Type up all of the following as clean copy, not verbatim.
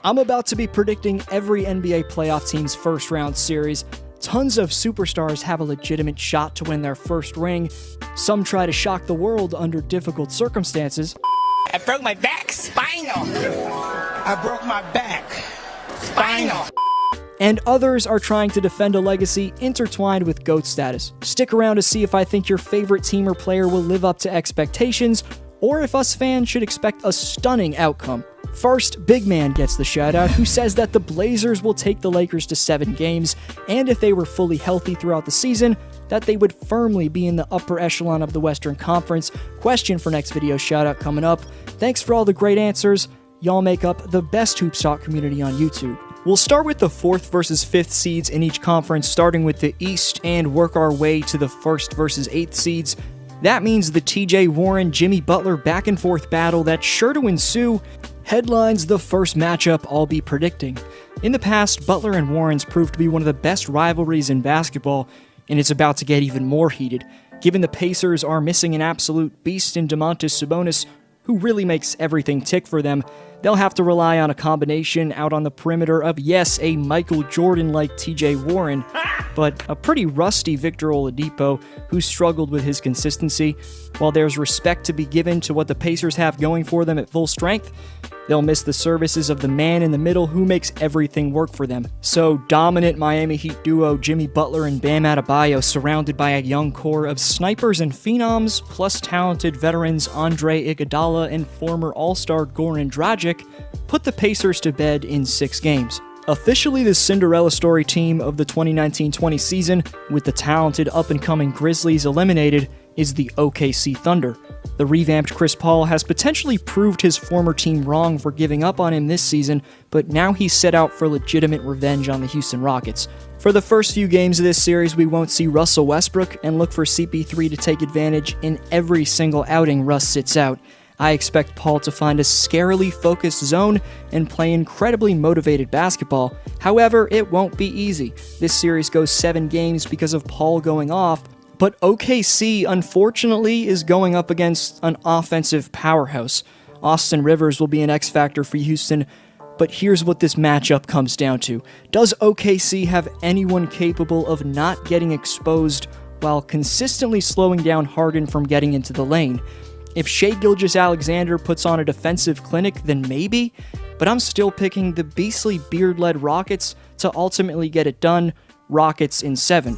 I'm about to be predicting every NBA playoff team's first round series. Tons of superstars have a legitimate shot to win their first ring. Some try to shock the world under difficult circumstances. I broke my back, spinal. I broke my back, spinal. And others are trying to defend a legacy intertwined with GOAT status. Stick around to see if I think your favorite team or player will live up to expectations, or if us fans should expect a stunning outcome. First, Big Man gets the shoutout, who says that the Blazers will take the Lakers to 7 games, and if they were fully healthy throughout the season, that they would firmly be in the upper echelon of the Western Conference. Question for next video shoutout coming up. Thanks for all the great answers. Y'all make up the best Hoops Talk community on YouTube. We'll start with the 4th versus 5th seeds in each conference, starting with the East, and work our way to the 1st versus 8th seeds. That means the TJ Warren, Jimmy Butler back and forth battle that's sure to ensue headlines the first matchup I'll be predicting. In the past, Butler and Warren's proved to be one of the best rivalries in basketball, and it's about to get even more heated, given the Pacers are missing an absolute beast in Domantas Sabonis, who really makes everything tick for them. They'll have to rely on a combination out on the perimeter of, yes, a Michael Jordan-like TJ Warren, but a pretty rusty Victor Oladipo, who struggled with his consistency. While there's respect to be given to what the Pacers have going for them at full strength, they'll miss the services of the man in the middle who makes everything work for them. So, dominant Miami Heat duo Jimmy Butler and Bam Adebayo, surrounded by a young core of snipers and phenoms, plus talented veterans Andre Iguodala and former All-Star Goran Dragic, put the Pacers to bed in 6 games. Officially the Cinderella story team of the 2019-20 season, with the talented up-and-coming Grizzlies eliminated, is the OKC Thunder. The revamped Chris Paul has potentially proved his former team wrong for giving up on him this season, but now he's set out for legitimate revenge on the Houston Rockets. For the first few games of this series, we won't see Russell Westbrook, and look for CP3 to take advantage in every single outing Russ sits out. I expect Paul to find a scarily focused zone and play incredibly motivated basketball. However, it won't be easy. This series goes 7 games because of Paul going off, but OKC, unfortunately, is going up against an offensive powerhouse. Austin Rivers will be an X factor for Houston, but here's what this matchup comes down to. Does OKC have anyone capable of not getting exposed while consistently slowing down Harden from getting into the lane? If Shai Gilgeous-Alexander puts on a defensive clinic, then maybe, but I'm still picking the beastly beard-led Rockets to ultimately get it done. Rockets in 7.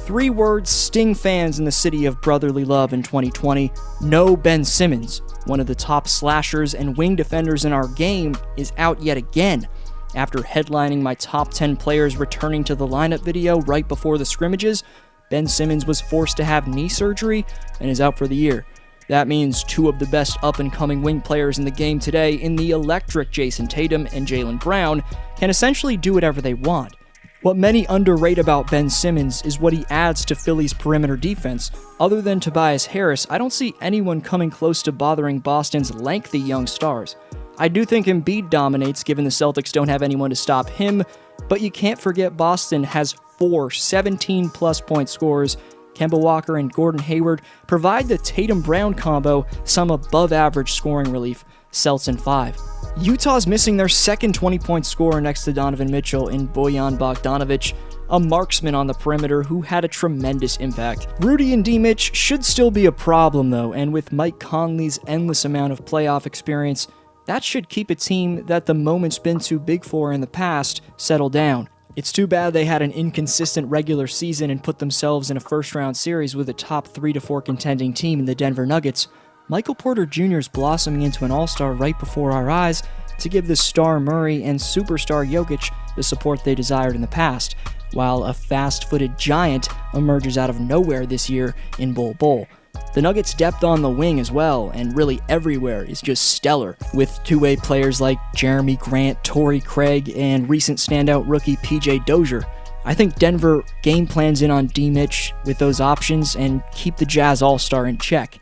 3 words sting fans in the city of brotherly love in 2020. No Ben Simmons. One of the top slashers and wing defenders in our game is out yet again. After headlining my top 10 players returning to the lineup video right before the scrimmages, Ben Simmons was forced to have knee surgery and is out for the year. That means 2 of the best up-and-coming wing players in the game today, in the electric Jason Tatum and Jaylen Brown, can essentially do whatever they want. What many underrate about Ben Simmons is what he adds to Philly's perimeter defense. Other than Tobias Harris, I don't see anyone coming close to bothering Boston's lengthy young stars. I do think Embiid dominates, given the Celtics don't have anyone to stop him, but you can't forget Boston has 4 17-plus point scorers. Kemba Walker and Gordon Hayward provide the Tatum-Brown combo some above-average scoring relief. Celts in 5. Utah's missing their second 20-point scorer next to Donovan Mitchell in Bojan Bogdanovic, a marksman on the perimeter who had a tremendous impact. Rudy and D-Mitch should still be a problem though, and with Mike Conley's endless amount of playoff experience, that should keep a team that the moment's been too big for in the past settle down. It's too bad they had an inconsistent regular season and put themselves in a first-round series with a top 3 to 4 contending team in the Denver Nuggets. Michael Porter Jr. is blossoming into an all-star right before our eyes to give the star Murray and superstar Jokic the support they desired in the past, while a fast-footed giant emerges out of nowhere this year in Bol Bol. The Nuggets' depth on the wing as well, and really everywhere, is just stellar, with two-way players like Jeremy Grant, Torrey Craig, and recent standout rookie PJ Dozier. I think Denver game plans in on D-Mitch with those options and keep the Jazz All-Star in check,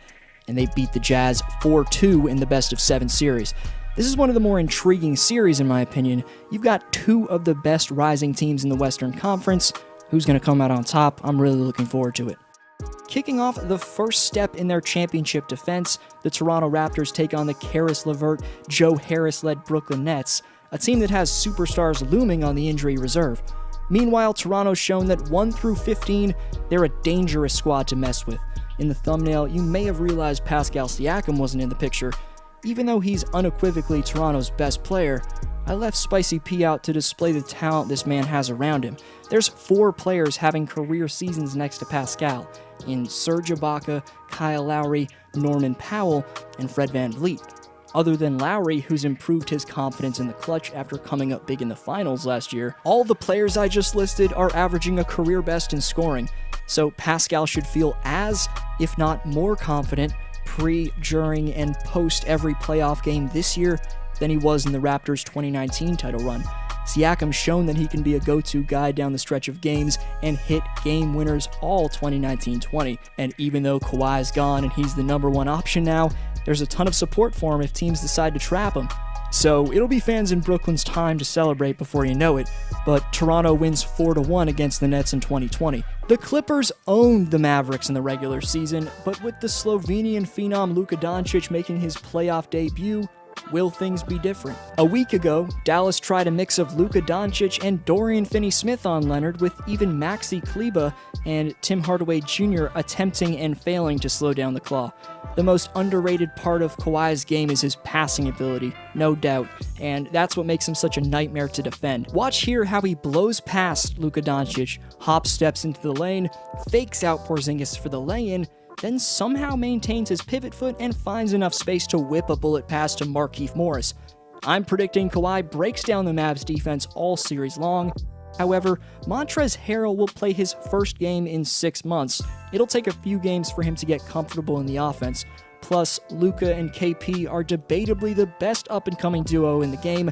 and they beat the Jazz 4-2 in the best-of-7 series. This is one of the more intriguing series in my opinion. You've got 2 of the best rising teams in the Western Conference. Who's going to come out on top? I'm really looking forward to it. Kicking off the first step in their championship defense, the Toronto Raptors take on the Caris LeVert, Joe Harris-led Brooklyn Nets. a team that has superstars looming on the injury reserve. Meanwhile, Toronto's shown that 1 through 15, they're a dangerous squad to mess with. In the thumbnail, you may have realized Pascal Siakam wasn't in the picture. Even though he's unequivocally Toronto's best player, I left Spicy P out to display the talent this man has around him. There's 4 players having career seasons next to Pascal, in Serge Ibaka, Kyle Lowry, Norman Powell, and Fred VanVleet. Other than Lowry, who's improved his confidence in the clutch after coming up big in the finals last year, all the players I just listed are averaging a career best in scoring, so Pascal should feel as, if not more confident, pre, during, and post every playoff game this year than he was in the Raptors' 2019 title run. Siakam's shown that he can be a go-to guy down the stretch of games and hit game winners all 2019-20, and even though Kawhi's gone and he's the number 1 option now, there's a ton of support for him if teams decide to trap him. So it'll be fans in Brooklyn's time to celebrate before you know it, but Toronto wins 4-1 against the Nets in 2020. The Clippers owned the Mavericks in the regular season, but with the Slovenian phenom Luka Doncic making his playoff debut, will things be different? A week ago, Dallas tried a mix of Luka Doncic and Dorian Finney-Smith on Leonard, with even Maxi Kleber and Tim Hardaway Jr. attempting and failing to slow down the claw. The most underrated part of Kawhi's game is his passing ability, no doubt, and that's what makes him such a nightmare to defend. Watch here how he blows past Luka Doncic, hop steps into the lane, fakes out Porzingis for the lay-in, then somehow maintains his pivot foot and finds enough space to whip a bullet pass to Markieff Morris. I'm predicting Kawhi breaks down the Mavs defense all series long. However, Montrezl Harrell will play his first game in 6 months. It'll take a few games for him to get comfortable in the offense. Plus, Luka and KP are debatably the best up-and-coming duo in the game,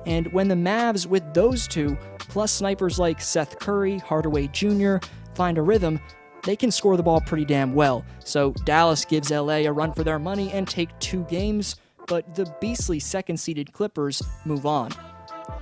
and when the Mavs with those two, plus snipers like Seth Curry, Hardaway Jr., find a rhythm, they can score the ball pretty damn well. So Dallas gives LA a run for their money and take 2 games, but the beastly second-seeded Clippers move on.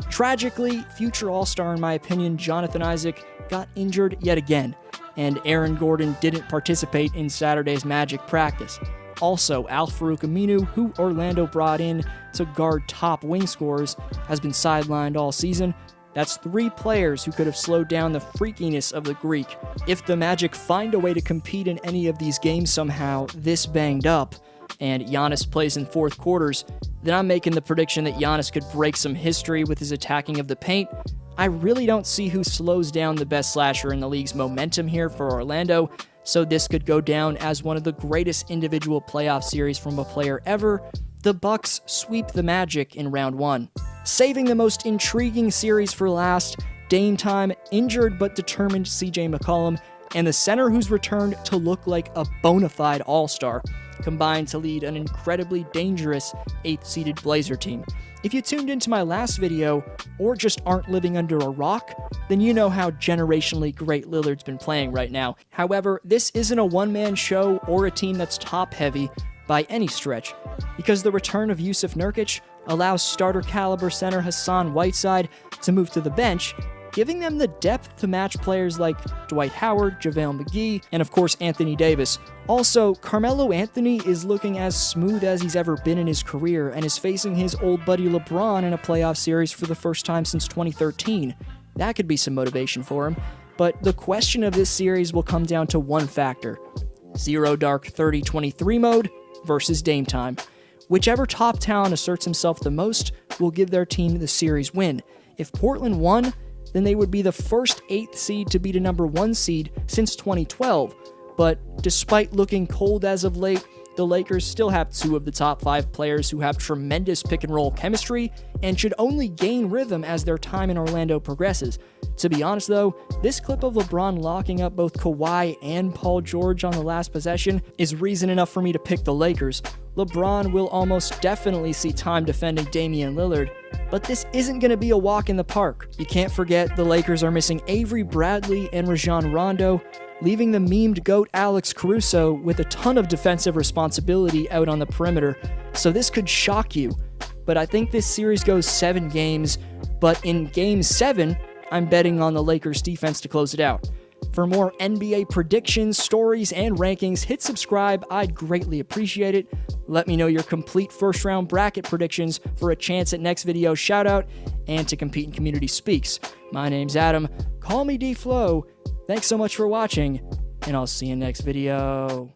Tragically, future All-Star in my opinion, Jonathan Isaac, got injured yet again, and Aaron Gordon didn't participate in Saturday's Magic practice. Also, Al-Farouq Aminu, who Orlando brought in to guard top wing scorers, has been sidelined all season. That's 3 players who could have slowed down the freakiness of the Greek. If the Magic find a way to compete in any of these games somehow this banged up, and Giannis plays in fourth quarters, then I'm making the prediction that Giannis could break some history with his attacking of the paint. I really don't see who slows down the best slasher in the league's momentum here for Orlando, so this could go down as one of the greatest individual playoff series from a player ever. The Bucks sweep the Magic in round 1. Saving the most intriguing series for last, Dame time, injured but determined CJ McCollum, and the center who's returned to look like a bona fide all-star, combined to lead an incredibly dangerous 8th-seeded Blazer team. If you tuned into my last video, or just aren't living under a rock, then you know how generationally great Lillard's been playing right now. However, this isn't a one-man show or a team that's top-heavy by any stretch, because the return of Yusuf Nurkic allows starter-caliber center Hassan Whiteside to move to the bench, giving them the depth to match players like Dwight Howard, JaVale McGee, and of course Anthony Davis. Also, Carmelo Anthony is looking as smooth as he's ever been in his career and is facing his old buddy LeBron in a playoff series for the first time since 2013. That could be some motivation for him, but the question of this series will come down to one factor: Zero Dark 30-23 mode versus Dame time. Whichever top talent asserts himself the most will give their team the series win. If Portland won, then they would be the first 8th seed to beat a number 1 seed since 2012. But despite looking cold as of late, the Lakers still have 2 of the top 5 players who have tremendous pick-and-roll chemistry and should only gain rhythm as their time in Orlando progresses. To be honest though, this clip of LeBron locking up both Kawhi and Paul George on the last possession is reason enough for me to pick the Lakers. LeBron will almost definitely see time defending Damian Lillard, but this isn't going to be a walk in the park. You can't forget the Lakers are missing Avery Bradley and Rajon Rondo, leaving the memed GOAT Alex Caruso with a ton of defensive responsibility out on the perimeter, so this could shock you. But I think this series goes 7 games, but in Game 7, I'm betting on the Lakers defense to close it out. For more NBA predictions, stories, and rankings, hit subscribe. I'd greatly appreciate it. Let me know your complete first round bracket predictions for a chance at next video shout out and to compete in Community Speaks. My name's Adam. Call me D-Flow. Thanks so much for watching, and I'll see you next video.